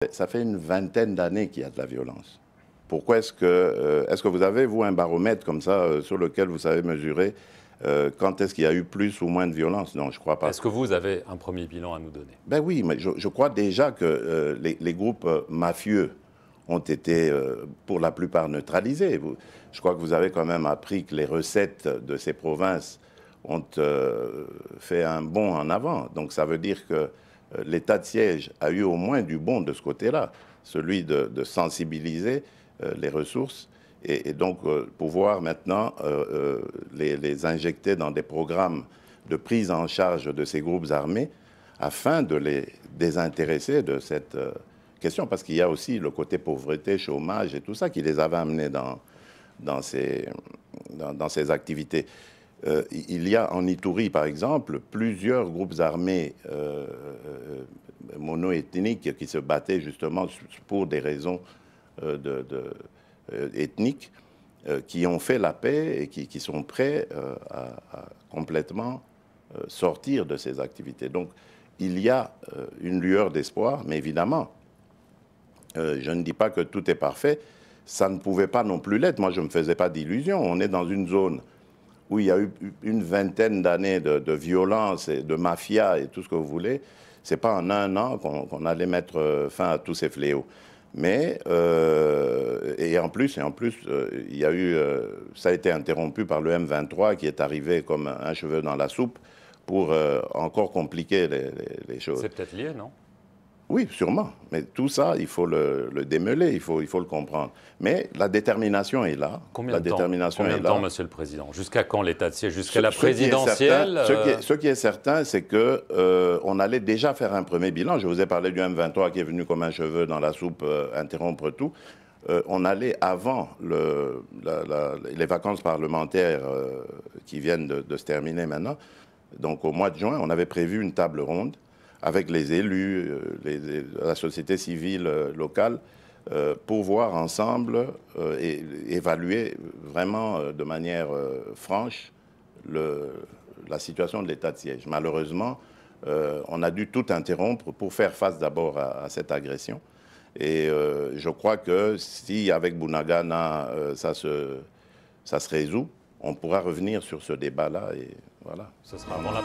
Ça fait une vingtaine d'années qu'il y a de la violence. Pourquoi est-ce que vous avez, vous, un baromètre comme ça sur lequel vous savez mesurer quand est-ce qu'il y a eu plus ou moins de violence? Non, je crois pas. Est-ce que vous avez un premier bilan à nous donner? Ben oui, mais je crois déjà que les groupes mafieux ont été pour la plupart neutralisés. Je crois que vous avez quand même appris que les recettes de ces provinces ont fait un bond en avant. Donc ça veut dire que l'état de siège a eu au moins du bon de ce côté-là, celui de sensibiliser les ressources et donc pouvoir maintenant les injecter dans des programmes de prise en charge de ces groupes armés afin de les désintéresser de cette question. Parce qu'il y a aussi le côté pauvreté, chômage et tout ça qui les avait amenés dans ces activités. Il y a en Ituri, par exemple, plusieurs groupes armés mono-ethniques qui se battaient justement pour des raisons ethniques, qui ont fait la paix et qui sont prêts à complètement sortir de ces activités. Donc, il y a une lueur d'espoir, mais évidemment, je ne dis pas que tout est parfait. Ça ne pouvait pas non plus l'être. Moi, je ne me faisais pas d'illusions. On est dans une zone où il y a eu une vingtaine d'années de violence et de mafia et tout ce que vous voulez. Ce n'est pas en un an qu'on allait mettre fin à tous ces fléaux. Mais, en plus, il y a eu, ça a été interrompu par le M23 qui est arrivé comme un cheveu dans la soupe pour encore compliquer les choses. C'est peut-être lié, non? Oui, sûrement. Mais tout ça, il faut le démêler, il faut le comprendre. Mais la détermination est là. Combien de temps, Monsieur le Président? Jusqu'à quand l'état de siège? Jusqu'à la présidentielle? Ce qui est certain, c'est qu'on allait déjà faire un premier bilan. Je vous ai parlé du M23 qui est venu comme un cheveu dans la soupe interrompre tout. On allait, avant les vacances parlementaires qui viennent de se terminer maintenant, donc au mois de juin, on avait prévu une table ronde avec les élus, la société civile locale, pour voir ensemble et évaluer vraiment de manière franche la situation de l'état de siège. Malheureusement, on a dû tout interrompre pour faire face d'abord à cette agression. Et je crois que si avec Bunagana, ça se résout, on pourra revenir sur ce débat-là et voilà. Ce sera avant la